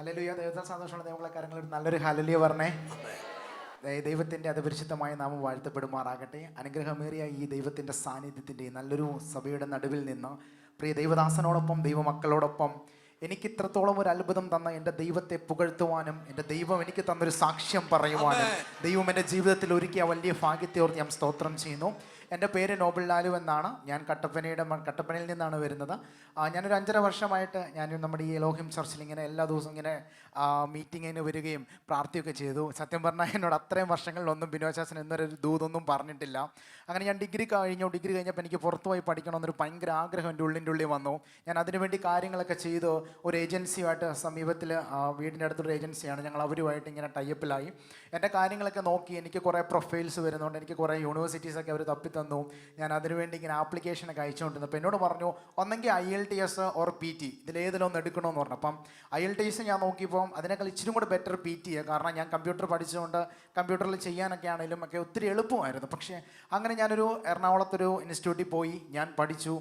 Hallelujah. ദൈവത്തിന് സന്തോഷമുള്ള ദൈവങ്ങളെ കാര്യങ്ങൾ നല്ലൊരു ഹല്ലേലൂയ പറഞ്ഞേ. ദൈവത്തിൻ്റെ അതിപരിശുദ്ധമായ നാമം വാഴ്ത്തപ്പെടുമാറാകട്ടെ. അനുഗ്രഹമേറിയ ഈ ദൈവത്തിൻ്റെ സാന്നിധ്യത്തിൻ്റെ നല്ലൊരു സഭയുടെ നടുവിൽ നിന്ന് പ്രിയ ദൈവദാസനോടൊപ്പം ദൈവമക്കളോടൊപ്പം എനിക്ക് ഇത്രത്തോളം ഒരു അത്ഭുതം തന്ന എൻ്റെ ദൈവത്തെ പുകഴ്ത്തുവാനും എൻ്റെ ദൈവം എനിക്ക് തന്നൊരു സാക്ഷ്യം പറയുവാനും ദൈവം എൻ്റെ ജീവിതത്തിൽ ഒരുക്കിയ വലിയ ഭാഗ്യത്തെ ഓർത്ത് ഞാൻ സ്തോത്രം ചെയ്യുന്നു. എൻ്റെ പേര് നോബിൾ ലാലു എന്നാണ്. ഞാൻ കട്ടപ്പനയിൽ നിന്നാണ് വരുന്നത്. ഞാനൊരു 5.5 വർഷമായിട്ട് ഞാൻ നമ്മുടെ ഈ എലോഹിം ചർച്ചിൽ ഇങ്ങനെ എല്ലാ ദിവസവും ഇങ്ങനെ മീറ്റിങ്ങിന് വരികയും പ്രാർത്ഥിക്കുകയൊക്കെ ചെയ്തു. സത്യം പറഞ്ഞാൽ എന്നോട് അത്രയും വർഷങ്ങളിലൊന്നും ബിനോചാസൻ എന്നൊരു ദൂതൊന്നും പറഞ്ഞിട്ടില്ല. അങ്ങനെ ഞാൻ ഡിഗ്രി കഴിഞ്ഞപ്പോൾ എനിക്ക് പുറത്തു പോയി പഠിക്കണമെന്നൊരു ഭയങ്കര ആഗ്രഹം എൻ്റെ ഉള്ളിൽ വന്നു. ഞാൻ അതിനുവേണ്ടി കാര്യങ്ങളൊക്കെ ചെയ്തു. ഒരു ഏജൻസിയുമായിട്ട് സമീപത്തിൽ വീടിൻ്റെ അടുത്തൊരു ഏജൻസിയാണ്, ഞങ്ങൾ അവരുമായിട്ട് ഇങ്ങനെ ടൈപ്പിലായി. എൻ്റെ കാര്യങ്ങളൊക്കെ നോക്കി എനിക്ക് കുറേ പ്രൊഫൈൽസ് വരുന്നുണ്ട്, എനിക്ക് കുറേ യൂണിവേഴ്സിറ്റീസൊക്കെ അവർ തന്നു. ഞാൻ അതിനുവേണ്ടി ഇങ്ങനെ ആപ്ലിക്കേഷനൊക്കെ അയച്ചുകൊണ്ടിരുന്നു. അപ്പോൾ എന്നോട് പറഞ്ഞു ഒന്നെങ്കിൽ IELTS ഓർ PT ഇതിലേതിലൊന്ന് എടുക്കണമെന്ന് പറഞ്ഞു. അപ്പം IELTS ഞാൻ നോക്കിയപ്പോൾ അതിനേക്കാൾ ഇച്ചിരി കൂടെ ബെറ്റർ PT, കാരണം ഞാൻ കമ്പ്യൂട്ടർ പഠിച്ചുകൊണ്ട് കമ്പ്യൂട്ടറിൽ ചെയ്യാനൊക്കെ ആണെങ്കിലും ഒക്കെ ഒത്തിരി എളുപ്പമായിരുന്നു. പക്ഷേ അങ്ങനെ ഞാനൊരു എറണാകുളത്തൊരു ഇൻസ്റ്റിറ്റ്യൂട്ടിൽ പോയി ഞാൻ പഠിച്ചു.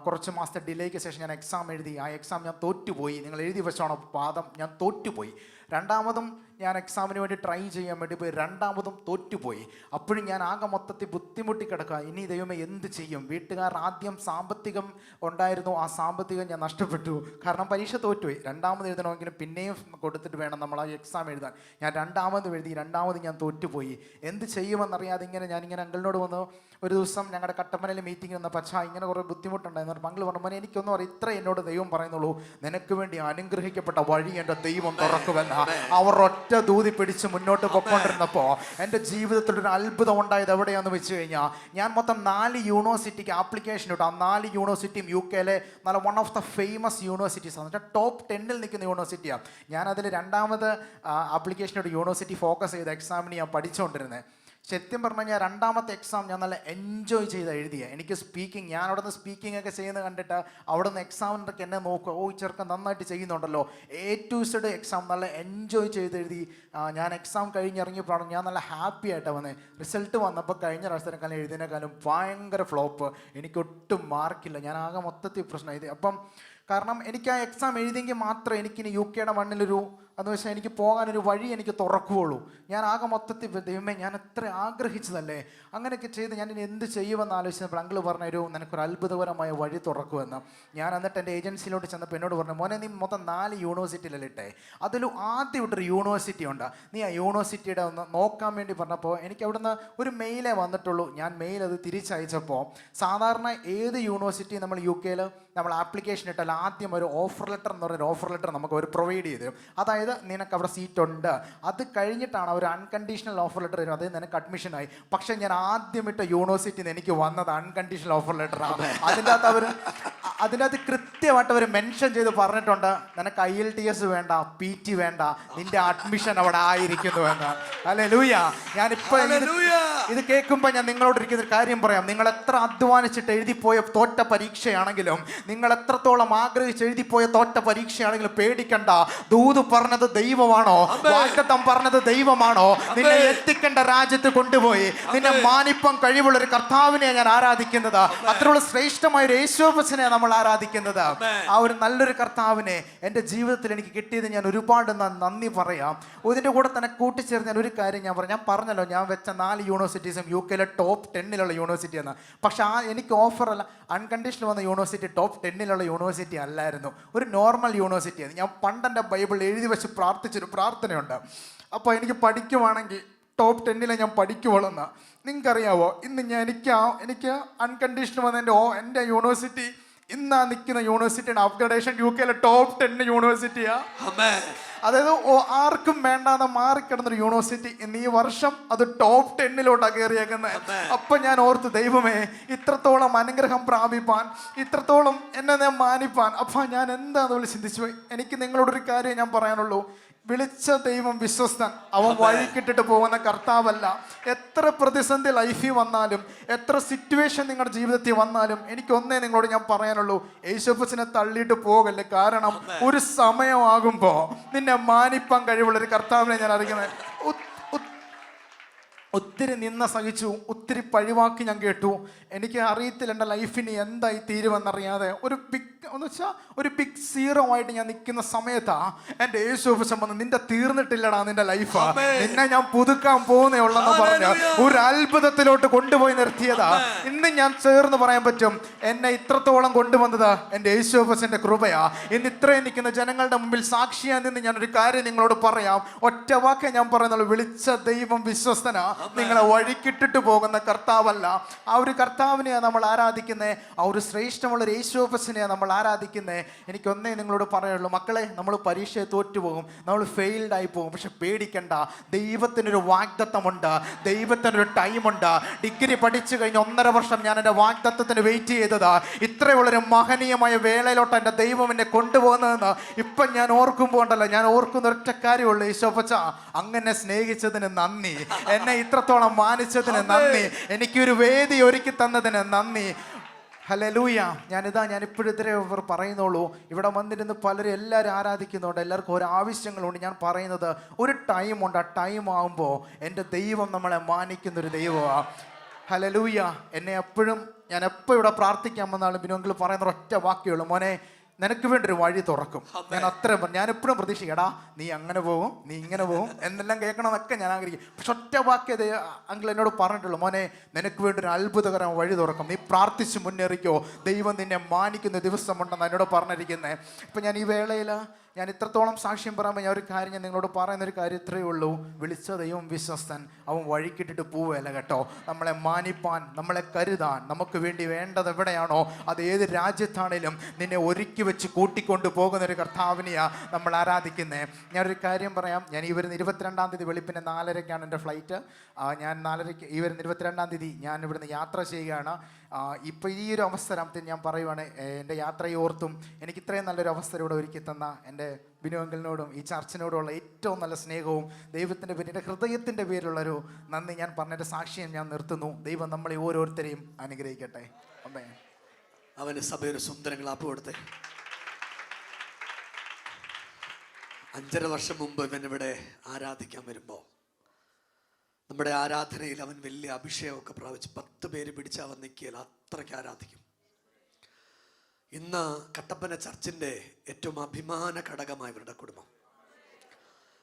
കുറച്ച് മാസത്തെ ഡിലേക്ക് ശേഷം ഞാൻ എക്സാം എഴുതി. ആ എക്സാം ഞാൻ തോറ്റുപോയി. നിങ്ങൾ എഴുതി വെച്ചോണം പാദം, ഞാൻ തോറ്റുപോയി. രണ്ടാമതും ഞാൻ എക്സാമിന് വേണ്ടി ട്രൈ ചെയ്യാൻ വേണ്ടി പോയി, രണ്ടാമതും തോറ്റുപോയി. അപ്പോഴും ഞാൻ ആകെ മൊത്തത്തിൽ ബുദ്ധിമുട്ടി കിടക്കുക. ഇനി ദൈവമേ എന്ത് ചെയ്യും? വീട്ടുകാർ ആദ്യം സാമ്പത്തികം ഉണ്ടായിരുന്നു, ആ സാമ്പത്തികം ഞാൻ നഷ്ടപ്പെട്ടു, കാരണം പരീക്ഷ തോറ്റുപോയി. രണ്ടാമത് എഴുതണമെങ്കിലും പിന്നെയും കൊടുത്തിട്ട് വേണം നമ്മൾ ആ എക്സാം എഴുതാൻ. ഞാൻ രണ്ടാമത് എഴുതി, രണ്ടാമത് ഞാൻ തോറ്റുപോയി. എന്ത് ചെയ്യുമെന്നറിയാതെ ഞാനിങ്ങനെ അങ്കിളിനോട് വന്നു. ഒരു ദിവസം ഞങ്ങളുടെ കട്ടപ്പനയിൽ മീറ്റിംഗ് വന്ന പച്ച ഇങ്ങനെ കുറേ ബുദ്ധിമുട്ടുണ്ടായിരുന്നു. മംഗൾ പറഞ്ഞു, മോനെ എനിക്കൊന്നും അറിയാം, ഇത്ര എന്നോട് ദൈവം പറയുന്നുള്ളൂ, നിനക്ക് വേണ്ടി അനുഗ്രഹിക്കപ്പെട്ട വഴി എൻ്റെ ദൈവം തുറക്കുമെന്ന്. അവർ ഒറ്റ ദൂതി പിടിച്ച് മുന്നോട്ട് പൊയ്ക്കൊണ്ടിരുന്നപ്പോൾ എൻ്റെ ജീവിതത്തിൽ ഒരു അത്ഭുതം ഉണ്ടായത് എവിടെയാണെന്ന് വെച്ച് കഴിഞ്ഞാൽ, ഞാൻ മൊത്തം 4 യൂണിവേഴ്സിറ്റിക്ക് ആപ്ലിക്കേഷൻ ഇട്ടു. ആ 4 യൂണിവേഴ്സിറ്റിയും UK നല്ല one of the famous universities ആണ്, ടോപ്പ് 10ൽ നിൽക്കുന്ന യൂണിവേഴ്സിറ്റിയാണ്. ഞാനതിൽ രണ്ടാമത് ആപ്ലിക്കേഷനോട് യൂണിവേഴ്സിറ്റി ഫോക്കസ് ചെയ്ത എക്സാമിന് ഞാൻ പഠിച്ചുകൊണ്ടിരുന്നത്. സത്യം പറഞ്ഞു കഴിഞ്ഞാൽ രണ്ടാമത്തെ എക്സാം ഞാൻ നല്ല എൻജോയ് ചെയ്ത് എഴുതിയ. എനിക്ക് സ്പീക്കിംഗ്, ഞാൻ അവിടെ നിന്ന് സ്പീക്കിംഗ് ഒക്കെ ചെയ്യുന്നത് കണ്ടിട്ട് അവിടെ നിന്ന് എക്സാമിനൊക്കെ എന്നെ നോക്കുക, ഓ ചെറുക്കൻ നന്നായിട്ട് ചെയ്യുന്നുണ്ടല്ലോ. A to Z എക്സാം നല്ല എൻജോയ് ചെയ്ത് എഴുതി. ഞാൻ എക്സാം കഴിഞ്ഞിറങ്ങിയപ്പോഴാണ് ഞാൻ നല്ല ഹാപ്പി ആയിട്ടാണ് വന്നത്. റിസൾട്ട് വന്നപ്പോൾ കഴിഞ്ഞ പ്രാവശ്യത്തിനേക്കാളും എഴുതിയതിനേക്കാളും ഭയങ്കര ഫ്ലോപ്പ്. എനിക്കൊട്ടും മാർക്കില്ല. ഞാൻ ആകെ മൊത്തത്തിൽ പ്രശ്നം എഴുതി. അപ്പം കാരണം എനിക്ക് ആ എക്സാം എഴുതിയെങ്കിൽ മാത്രമേ എനിക്കിനി UK മണ്ണിലൊരു എന്ന് വെച്ചാൽ എനിക്ക് പോകാനൊരു വഴി എനിക്ക് തുറക്കുകയുള്ളൂ. ഞാൻ ആകെ മൊത്തത്തിൽ ദൈവമേ ഞാൻ എത്ര ആഗ്രഹിച്ചതല്ലേ. അങ്ങനെയൊക്കെ ചെയ്ത് ഞാൻ ഇനി എന്ത് ചെയ്യുമെന്ന് ആലോചിച്ചപ്പോൾ അങ്കിൾ പറഞ്ഞൊരു നിനക്കൊരു അത്ഭുതകരമായ വഴി തുറക്കുമെന്ന്. ഞാൻ എന്നിട്ട് എൻ്റെ ഏജൻസിയിലോട്ട് ചെന്നപ്പോൾ എന്നോട് പറഞ്ഞു, മോനെ നീ മൊത്തം 4 യൂണിവേഴ്സിറ്റിയിലല്ലേ ഇട്ടേ, അതിലും ആദ്യം ഇട്ടൊരു യൂണിവേഴ്സിറ്റി ഉണ്ട്, നീ ആ യൂണിവേഴ്സിറ്റിയുടെ ഒന്ന് നോക്കാൻ വേണ്ടി പറഞ്ഞപ്പോൾ എനിക്ക് അവിടുന്ന് ഒരു മെയിലേ വന്നിട്ടുള്ളൂ. ഞാൻ മെയിൽ അത് തിരിച്ചയച്ചപ്പോൾ സാധാരണ ഏത് യൂണിവേഴ്സിറ്റി നമ്മൾ UK നമ്മൾ ആപ്ലിക്കേഷൻ ഇട്ടാൽ ആദ്യം ഒരു ഓഫർ ലെറ്റർ എന്ന് പറഞ്ഞൊരു ഓഫർ ലെറ്റർ നമുക്ക് അവർ പ്രൊവൈഡ് ചെയ്ത് തരും. അതായത് നിനക്ക് അവിടെ സീറ്റ് ഉണ്ട്, അത് കഴിഞ്ഞിട്ടാണ് ഒരു അൺകണ്ടീഷണൽ ഓഫർ ലെറ്റർ തരും, അതായത് നിനക്ക് അഡ്മിഷനായി. പക്ഷേ ഞാൻ ആദ്യം ഇട്ട യൂണിവേഴ്സിറ്റിയിൽ നിന്ന് എനിക്ക് വന്നത് അൺകണ്ടീഷണൽ ഓഫർ ലെറ്ററാണ്. അതിൻ്റെ അകത്ത് കൃത്യമായിട്ട് അവർ മെൻഷൻ ചെയ്ത് പറഞ്ഞിട്ടുണ്ട്, നിനക്ക് IELTS വേണ്ട, PT വേണ്ട, നിന്റെ അഡ്മിഷൻ അവിടെ ആയിരിക്കുന്നു എന്ന്. ഹല്ലേലൂയ. ഞാനിപ്പോൾ ഇത് കേൾക്കുമ്പോൾ ഞാൻ നിങ്ങളോട് ഇരിക്കുന്ന ഒരു കാര്യം പറയാം. നിങ്ങൾ എത്ര അധ്വാനിച്ചിട്ട് എഴുതിപ്പോയ തോറ്റ പരീക്ഷയാണെങ്കിലും, നിങ്ങൾ എത്രത്തോളം ആഗ്രഹിച്ച് എഴുതിപ്പോയ തോറ്റ പരീക്ഷയാണെങ്കിലും പേടിക്കണ്ട. ദൂത് പറഞ്ഞത് ദൈവമാണോ, വാഗ്ദത്തം പറഞ്ഞത് ദൈവമാണോ, നിന്നെ എത്തിക്കേണ്ട രാജ്യത്ത് കൊണ്ടുപോയി നിന്നെ മാനിപ്പം കഴിവുള്ള ഒരു കർത്താവിനെ ഞാൻ ആരാധിക്കുന്നത്. അത്രയുള്ള ശ്രേഷ്ഠമായ ഒരു യേശുവിനെ നമ്മൾ ആരാധിക്കുന്നത്. ആ ഒരു നല്ലൊരു കർത്താവിനെ എൻ്റെ ജീവിതത്തിൽ എനിക്ക് കിട്ടിയത് ഞാൻ ഒരുപാട് നന്ദി പറയാം. ഇതിൻ്റെ കൂടെ തന്നെ കൂട്ടിച്ചേർന്ന് ഞാൻ ഒരു കാര്യം ഞാൻ പറഞ്ഞല്ലോ, ഞാൻ വെച്ച 4 യൂണിവേഴ്സിറ്റീസും UK ടോപ്പ് 10ലുള്ള യൂണിവേഴ്സിറ്റിയാണ്. പക്ഷെ എനിക്ക് ഓഫറല്ല, അൺകണ്ടീഷണൽ വന്ന യൂണിവേഴ്സിറ്റി ടോപ്പ് 10ലുള്ള യൂണിവേഴ്സിറ്റി അല്ലായിരുന്നു, ഒരു നോർമൽ യൂണിവേഴ്സിറ്റിയാണ്. ഞാൻ പണ്ടെൻ്റെ ബൈബിൾ എഴുതി വെച്ച് പ്രാർത്ഥിച്ചൊരു പ്രാർത്ഥനയുണ്ട്. അപ്പോൾ എനിക്ക് പഠിക്കുവാണെങ്കിൽ ടോപ്പ് 10ലെ ഞാൻ പഠിക്കുവോളെന്ന്. നിങ്ങൾക്കറിയാവോ, ഇന്ന് എനിക്ക് അൺകണ്ടീഷണൽ വന്ന എൻ്റെ യൂണിവേഴ്സിറ്റി ഇന്നാ നിൽക്കുന്ന യൂണിവേഴ്സിറ്റിയാണ് അപ്ഗ്രഡേഷൻ UK ടോപ്പ് 10 യൂണിവേഴ്സിറ്റിയാണ്. അതായത് ആർക്കും വേണ്ടാതെ മാറിക്കിടന്നൊരു യൂണിവേഴ്സിറ്റി ഇന്ന് ഈ വർഷം അത് ടോപ്പ് 10ലോട്ടാണ് കയറിയേക്കുന്നത്. അപ്പം ഞാൻ ഓർത്ത്, ദൈവമേ ഇത്രത്തോളം അനുഗ്രഹം പ്രാപിപ്പാൻ, ഇത്രത്തോളം എന്നെ മാനിപ്പാൻ, അപ്പം ഞാൻ എന്താണെന്ന് ചിന്തിച്ചു പോയി. എനിക്ക് നിങ്ങളോടൊരു കാര്യം ഞാൻ പറയാനുള്ളൂ, വിളിച്ച ദൈവം വിശ്വസ്തൻ, അവൻ വഴിക്കിട്ടിട്ട് പോകുന്ന കർത്താവല്ല. എത്ര പ്രതിസന്ധി ലൈഫിൽ വന്നാലും, എത്ര സിറ്റുവേഷൻ നിങ്ങളുടെ ജീവിതത്തിൽ വന്നാലും, എനിക്കൊന്നേ നിങ്ങളോട് ഞാൻ പറയാനുള്ളൂ, യേശുവിനെ തള്ളിയിട്ട് പോകല്ലേ. കാരണം ഒരു സമയമാകുമ്പോൾ നിന്നെ മാനിപ്പാൻ കഴിവുള്ളൊരു കർത്താവിനെ ഞാൻ അറിയിക്കുന്നത്. ഒത്തിരി നിന്ന സഹിച്ചു, ഒത്തിരി പഴിവാക്കി ഞാൻ കേട്ടു. എനിക്ക് അറിയത്തില്ല എൻ്റെ ലൈഫിന് എന്തായി തീരുമെന്നറിയാതെ ഒരു ബിഗ് സീറോ ആയിട്ട് ഞാൻ നിൽക്കുന്ന സമയത്താ എൻ്റെ യേശുവശം വന്ന്, നിന്റെ തീർന്നിട്ടില്ലടാ നിന്റെ ലൈഫ്, നിന്നെ ഞാൻ പുതുക്കാൻ പോകുന്നേ ഉള്ളെന്ന് പറഞ്ഞ് ഒരു അത്ഭുതത്തിലോട്ട് കൊണ്ടുപോയി നിർത്തിയതാ. ഇന്ന് ഞാൻ ചേർന്ന് പറയാൻ പറ്റും, എന്നെ ഇത്രത്തോളം കൊണ്ടുവന്നത് എൻ്റെ യേശുവശന്റെ കൃപയാ. ഇന്ന് ഇത്രയും നിൽക്കുന്ന ജനങ്ങളുടെ മുമ്പിൽ സാക്ഷിയാ നിന്ന് ഞാനൊരു കാര്യം നിങ്ങളോട് പറയാം. ഒറ്റ വാക്കേ ഞാൻ പറയുന്നുള്ളൂ, വിളിച്ച ദൈവം വിശ്വസ്തനാ. നിങ്ങളെ വഴിക്കിട്ടിട്ട് പോകുന്ന കർത്താവല്ല. ആ ഒരു കർത്താവിനെയാണ് നമ്മൾ ആരാധിക്കുന്നത്. ആ ഒരു ശ്രേഷ്ഠമുള്ള ഒരു യേശുവശനെയാണ് നമ്മൾ ആരാധിക്കുന്നത്. എനിക്കൊന്നേ നിങ്ങളോട് പറയുള്ളൂ, മക്കളെ, നമ്മൾ പരീക്ഷയെ തോറ്റുപോകും, നമ്മൾ ഫെയിൽഡ് ആയി പോകും. പക്ഷെ പേടിക്കണ്ട, ദൈവത്തിനൊരു വാഗ്ദത്തമുണ്ട്, ദൈവത്തിനൊരു ടൈമുണ്ട്. ഡിഗ്രി പഠിച്ചു കഴിഞ്ഞ് 1.5 വർഷം ഞാൻ എൻ്റെ വാഗ്ദത്തത്തിന് വെയിറ്റ് ചെയ്തതാ. ഇത്രയുള്ളൊരു മഹനീയമായ വേളയിലോട്ട് എൻ്റെ ദൈവം എന്നെ കൊണ്ടുപോകുന്നതെന്ന് ഇപ്പം ഞാൻ ഓർക്കുമ്പോൾ ഉണ്ടല്ലോ, ഞാൻ ഓർക്കുന്ന ഒറ്റ കാര്യമുള്ളൂ, യേശുവപ്പച്ച അങ്ങനെ സ്നേഹിച്ചതിന് നന്ദി, എന്നെ ഇത്രത്തോളം മാനിച്ചതിന് നന്ദി, എനിക്കൊരു വേദി ഒരുക്കി തന്നതിന് നന്ദി. ഹല്ലേലൂയ. ഞാൻ ഇപ്പോഴത്തെ പറയുന്നുള്ളൂ, ഇവിടെ വന്നിരുന്ന് പലരും എല്ലാവരും ആരാധിക്കുന്നുണ്ട്, എല്ലാവർക്കും ഓരോ ആവശ്യങ്ങളുണ്ട്. ഞാൻ പറയുന്നത് ഒരു ടൈമുണ്ട്, ആ ടൈം ആകുമ്പോൾ എൻ്റെ ദൈവം നമ്മളെ മാനിക്കുന്നൊരു ദൈവമാണ്. ഹല്ലേലൂയ. ഞാൻ എപ്പോൾ ഇവിടെ പ്രാർത്ഥിക്കാൻ വന്നാലും ബിനോങ്കിൾ പറയുന്ന ഒറ്റ വാക്യമുള്ളൂ, മോനെ നിനക്ക് വേണ്ടി ഒരു വഴി തുറക്കും. ഞാൻ എപ്പോഴും പ്രതീക്ഷിക്കടാ, നീ അങ്ങനെ പോകും, നീ ഇങ്ങനെ പോകും എന്നെല്ലാം കേൾക്കണമെന്നൊക്കെ ഞാൻ ആഗ്രഹിക്കും. പക്ഷെ ഒറ്റ വാക്യത് അങ്കിൾ എന്നോട് പറഞ്ഞിട്ടുള്ളൂ, മോനെ നിനക്ക് വേണ്ടി ഒരു അത്ഭുതകരമായ വഴി തുറക്കും, നീ പ്രാർത്ഥിച്ച് മുന്നേറിക്കോ, ദൈവം നിന്നെ മാനിക്കുന്ന ദിവസമുണ്ടെന്ന് എന്നോട് പറഞ്ഞിരിക്കുന്നത്. ഇപ്പം ഞാൻ ഈ വേളയിൽ ഞാൻ ഇത്രത്തോളം സാക്ഷ്യം പറയുമ്പോൾ ഞാൻ ഒരു കാര്യം, ഞാൻ നിങ്ങളോട് പറയുന്നൊരു കാര്യം ഇത്രയേ ഉള്ളൂ, വിളിച്ച ദൈവം വിശ്വസ്തൻ, അവൻ വഴിക്കിട്ടിട്ട് പോവുകയല്ല കേട്ടോ. നമ്മളെ മാനിപ്പാൻ, നമ്മളെ കരുതാൻ, നമുക്ക് വേണ്ടി വേണ്ടത് എവിടെയാണോ അത് ഏത് രാജ്യത്താണേലും നിന്നെ ഒരുക്കി വെച്ച് കൂട്ടിക്കൊണ്ട് പോകുന്നൊരു കർത്താവിനെയാണ് നമ്മൾ ആരാധിക്കുന്നത്. ഞാനൊരു കാര്യം പറയാം, ഞാൻ ഈ വരുന്ന 22-ാം തീയതി വെളുപ്പിന് 4:30-ക്കാണ് എൻ്റെ ഫ്ലൈറ്റ്. ഞാൻ 4:30 ഈ വരുന്ന 22-ാം തീയതി ഞാൻ ഇവിടുന്ന് യാത്ര ചെയ്യുകയാണ്. ഇപ്പോൾ ഈ ഒരു അവസരത്തിൽ ഞാൻ പറയുവാണ്, എൻ്റെ യാത്രയെ ഓർത്തും എനിക്ക് ഇത്രയും നല്ലൊരു അവസരം ഇവിടെ ഒരുക്കി തന്ന എൻ്റെ ബിനോങ്കിളിനോടും ഈ ചർച്ചിനോടുമുള്ള ഏറ്റവും നല്ല സ്നേഹവും ദൈവത്തിൻ്റെ പേരിൽ, എൻ്റെ ഹൃദയത്തിൻ്റെ പേരിലുള്ളൊരു നന്ദി ഞാൻ പറഞ്ഞതിൻ്റെ സാക്ഷ്യം ഞാൻ നിർത്തുന്നു. ദൈവം നമ്മളെ ഓരോരുത്തരെയും അനുഗ്രഹിക്കട്ടെ. അമ്മേ. അവന് സഭയൊരു സുന്ദരങ്ങൾ ആപ്പ് കൊടുത്തേ. 5.5 വർഷം മുമ്പ് ഇവനിവിടെ ആരാധിക്കാൻ വരുമ്പോൾ നമ്മുടെ ആരാധനയിൽ അവൻ വലിയ അഭിഷേകമൊക്കെ പ്രാപിച്ച് 10 പേര് പിടിച്ച് അവൻ നിൽക്കിയാൽ അത്രയ്ക്ക് ആരാധിക്കും. ഇന്ന് കട്ടപ്പന ചർച്ചിൻ്റെ ഏറ്റവും അഭിമാന ഘടകമായ ഇവരുടെ കുടുംബം.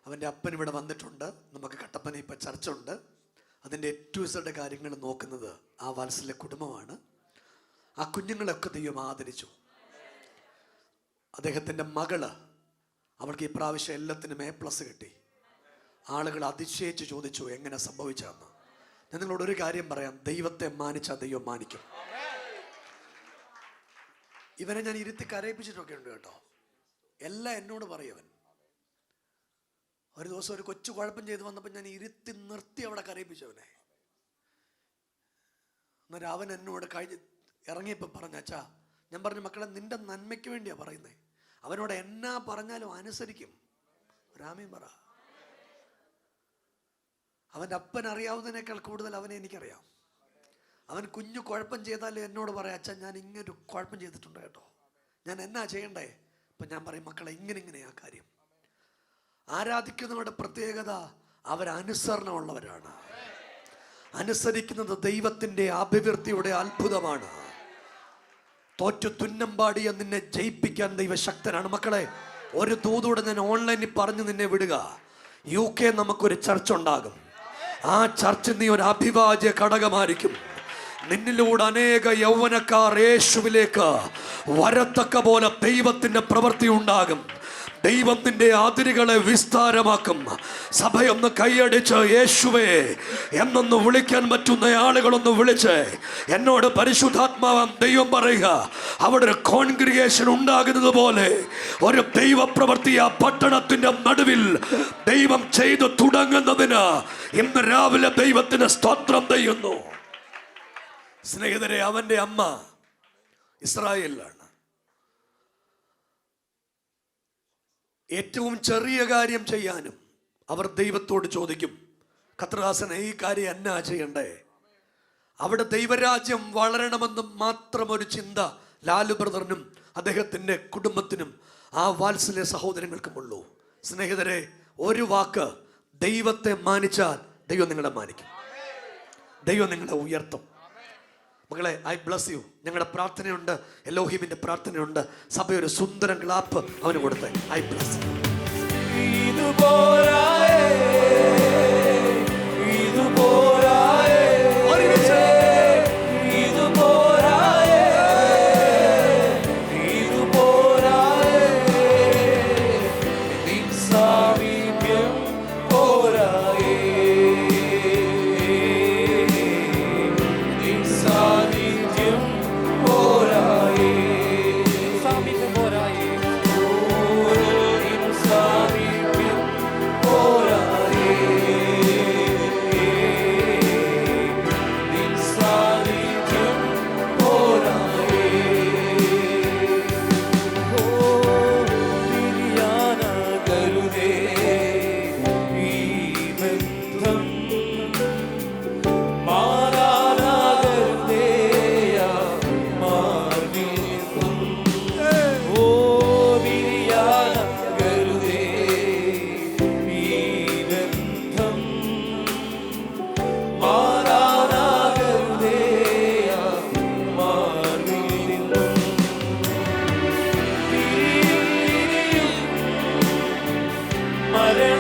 അവൻ്റെ അപ്പൻ ഇവിടെ വന്നിട്ടുണ്ട്. നമുക്ക് കട്ടപ്പന ഇപ്പം ചർച്ചുണ്ട്. അതിൻ്റെ ഏറ്റവും കാര്യങ്ങൾ നോക്കുന്നത് ആ വാത്സല്യ കുടുംബമാണ്. ആ കുഞ്ഞുങ്ങളൊക്കെ ദൈവം ആദരിച്ചു. അദ്ദേഹത്തിൻ്റെ മകള്, അവൾക്ക് ഈ പ്രാവശ്യം എല്ലാത്തിനും A+ കിട്ടി. ആളുകൾ അതിശയിച്ച് ചോദിച്ചു എങ്ങനെ സംഭവിച്ചതെന്ന്. ഞാൻ നിങ്ങളോടൊരു കാര്യം പറയാം, ദൈവത്തെ മാനിച്ചാൽ ദൈവം മാനിക്കും. ഇവനെ ഞാൻ ഇരുത്തി കരയിപ്പിച്ചിട്ടൊക്കെ ഉണ്ട് കേട്ടോ. എല്ലാം എന്നോട് പറയവൻ. ഒരു ദിവസം ഒരു കൊച്ചു കുഴപ്പം ചെയ്ത് വന്നപ്പോൾ ഞാൻ ഇരുത്തി നിർത്തി അവിടെ കരയിപ്പിച്ചവനെ. അന്നേരം അവൻ എന്നോട് ഇറങ്ങിയപ്പോൾ പറഞ്ഞാച്ചാ, ഞാൻ പറഞ്ഞു, മക്കളെ നിന്റെ നന്മയ്ക്ക് വേണ്ടിയാ പറയുന്നേ. അവനോട് എന്നാ പറഞ്ഞാലും അനുസരിക്കും. രാമയും പറ. അവൻ്റെ അപ്പൻ അറിയാവുന്നതിനേക്കാൾ കൂടുതൽ അവനെ എനിക്കറിയാം. അവൻ കുഞ്ഞു കുഴപ്പം ചെയ്താലും എന്നോട് പറയാം, അച്ഛൻ ഞാൻ ഇങ്ങനൊരു കുഴപ്പം ചെയ്തിട്ടുണ്ട് കേട്ടോ, ഞാൻ എന്നാ ചെയ്യണ്ടേ? അപ്പം ഞാൻ പറയും, മക്കളെ ഇങ്ങനെയാ കാര്യം. ആരാധിക്കുന്നവരുടെ പ്രത്യേകത അവരനുസരണമുള്ളവരാണ്. അനുസരിക്കുന്നത് ദൈവത്തിൻ്റെ അഭിവൃദ്ധിയുടെ അത്ഭുതമാണ്. തോറ്റു തുന്നമ്പാടിയ നിന്നെ ജയിപ്പിക്കാൻ ദൈവശക്തനാണ്. മക്കളെ, ഒരു ദൂതൂടെ ഞാൻ ഓൺലൈനിൽ പറഞ്ഞു നിന്നെ വിടുക. UK നമുക്കൊരു ചർച്ച ഉണ്ടാകും. ആ ചർച്ച് നീ ഒരു അഭിവാജ്യ ഘടകമായിരിക്കും. നിന്നിലൂടെ അനേക യൗവനക്കാർ യേശുവിലേക്ക് വരത്തക്ക പോലെ ദൈവത്തിൻ്റെ പ്രവൃത്തി ഉണ്ടാകും. ദൈവം നിന്റെ അതിരുകളെ വിസ്താരമാക്കും. സഭയൊന്ന് കൈയടിച്ച് യേശുവേ എന്നൊന്ന് വിളിക്കാൻ പറ്റുന്ന ആളുകളൊന്ന് വിളിച്ച് എന്നോട് പരിശുദ്ധാത്മാവാം ദൈവം പറയുക, അവിടെ ഒരു കോൺഗ്രിഗേഷൻ ഉണ്ടാകുന്നത് പോലെ ഒരു ദൈവപ്രവൃത്തി ആ പട്ടണത്തിന്റെ നടുവിൽ ദൈവം ചെയ്തു തുടങ്ങുന്നതിന് ഇന്ന് രാവിലെ ദൈവത്തിന് സ്തോത്രം ചെയ്യുന്നു. സ്നേഹിതരെ, അവന്റെ അമ്മ ഇസ്രായേലിലാണ്. ഏറ്റവും ചെറിയ കാര്യം ചെയ്യാനും അവർ ദൈവത്തോട് ചോദിക്കും, ഖത്രാസനെ ഈ കാര്യം എന്നാ ചെയ്യണ്ടേ? അവിടെ ദൈവരാജ്യം വളരണമെന്നും മാത്രം ഒരു ചിന്ത ലാലു ബ്രദറിനും അദ്ദേഹത്തിൻ്റെ കുടുംബത്തിനും ആ വാത്സല്യ സഹോദരങ്ങൾക്കുമുള്ളൂ. സ്നേഹിതരെ, ഒരു വാക്ക്, ദൈവത്തെ മാനിച്ചാൽ ദൈവം നിങ്ങളെ മാനിക്കും. ദൈവം നിങ്ങളെ ഉയർത്തും. മകളെ, ഐ ബ്ലസ് യു. ഞങ്ങളുടെ പ്രാർത്ഥനയുണ്ട്, എലോഹിമിന്റെ പ്രാർത്ഥനയുണ്ട്. സഭയൊരു സുന്ദരം ക്ലാപ്പ് അവന് കൊടുത്തേ. I bless you. Mare